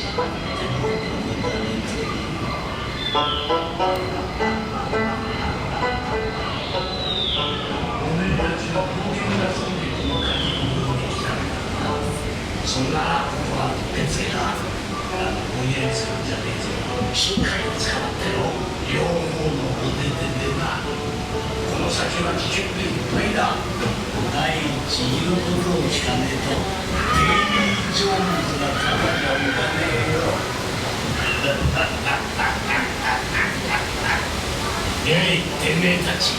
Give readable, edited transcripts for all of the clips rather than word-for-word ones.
そんなことは別にな。無理やりするんじゃねえぞ。しっかり捕まってろ。両方のお手手でな。この先は危険でいっぱいだ。第一言うことを聞かねえとデイリー・ジョーンズがただじゃ浮かねえよ。えい、てめえたち、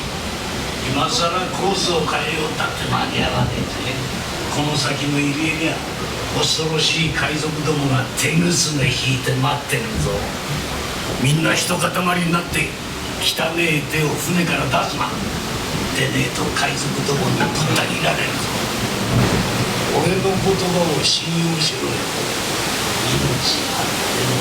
今さらコースを変えようったって間に合わねえぜ。この先の入り江には恐ろしい海賊どもが手ぐすね引いて待ってるぞ。みんな一塊になって汚え手を船から出すな。でねえと海賊どもにぶった切られるぞ。俺の言葉を信用しろよ。命あっての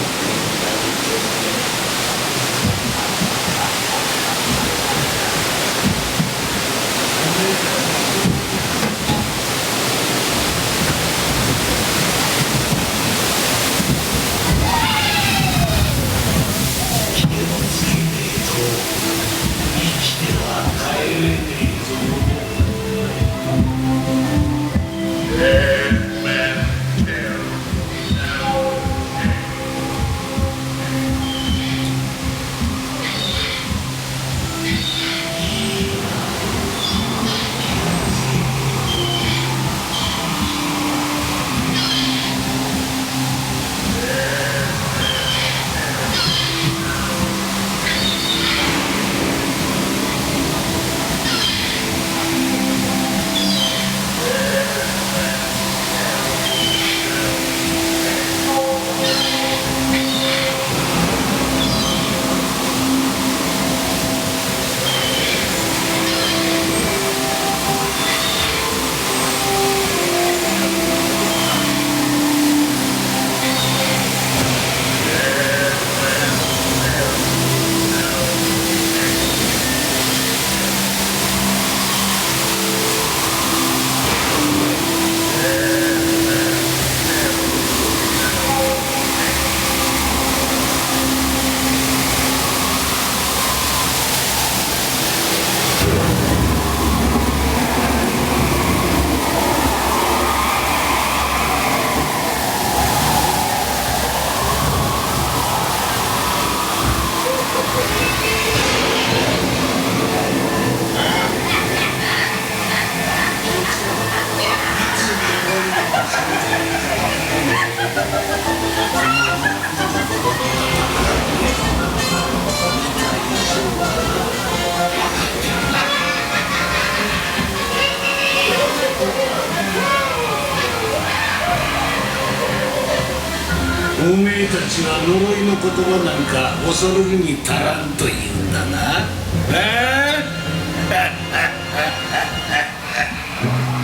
おめえたちは呪いの言葉なんか恐るるに足らんと言うんだな。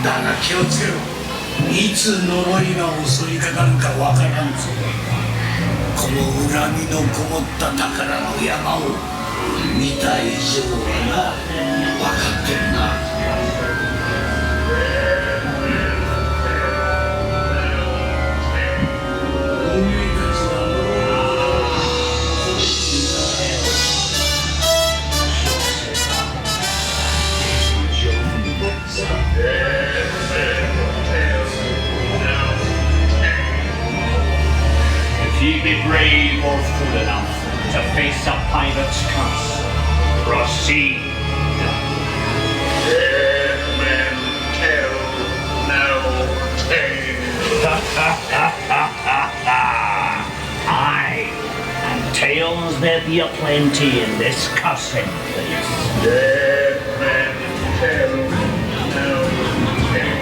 だが気をつけろ。いつ呪いが襲いかかるかわからんぞ。この恨みのこもった宝の山を見た以上はな、分かってるな。If ye be brave or fool enough to face a pirate's curse, proceed. Dead men tell no tale. Aye, and tales there be aplenty in this cursed place. Dead men tell no tale.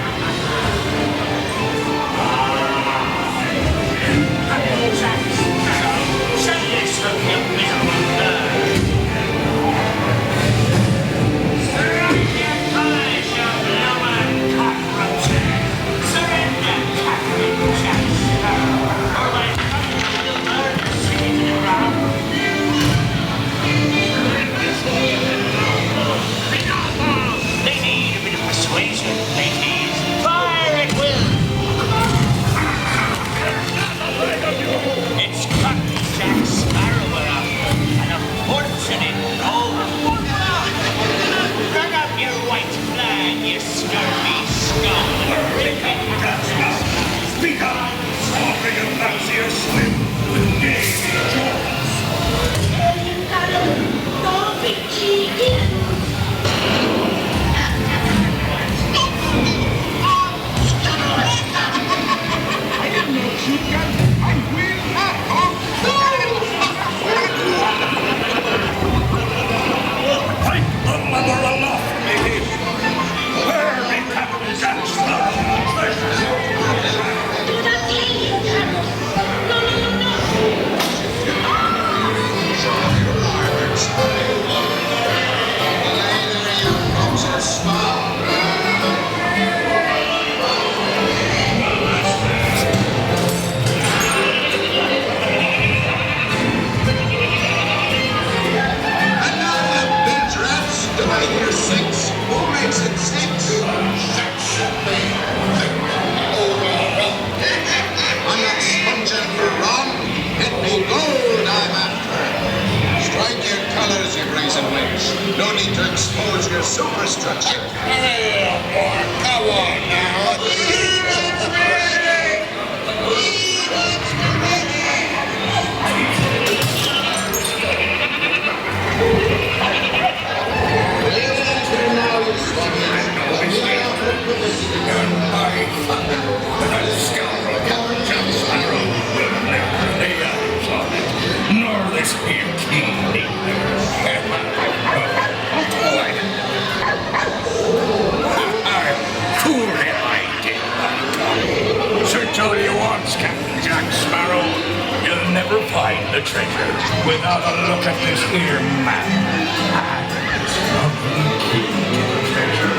superstructure. Come on now. Nor this here king Foolly I did. Search all you want, Captain Jack Sparrow. You'll never find the treasure without a look at this here map. And this lovely key to the treasure.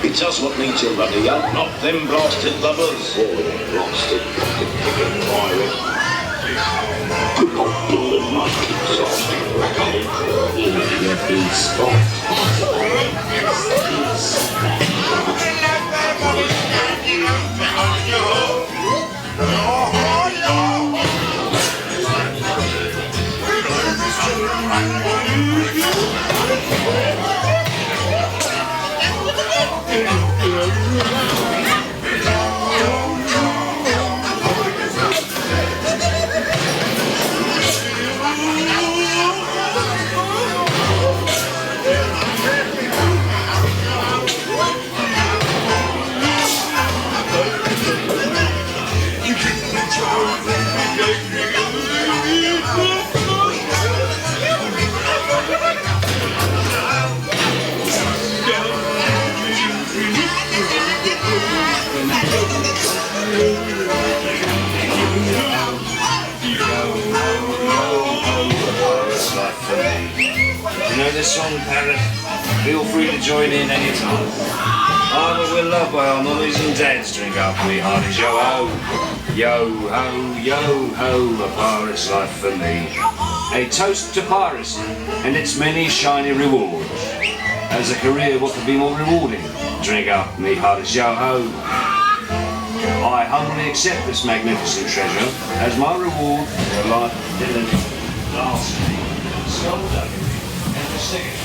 It's us what needs your rudder, young, not them blasted lubbers. Blasted fucking pirate. Good old bull and my kids off. Your big spot. This song, Parrot, feel free to join in any time. But we're loved by our mummies and dads. Drink up, we hearties, yo ho, yo ho, a pirate's life for me. A toast to piracy and its many shiny rewards. As a career, what could be more rewarding? Drink up, me hearties, yo ho. I humbly accept this magnificent treasure as my reward for a life of diligent, lasting, skulduggery, and the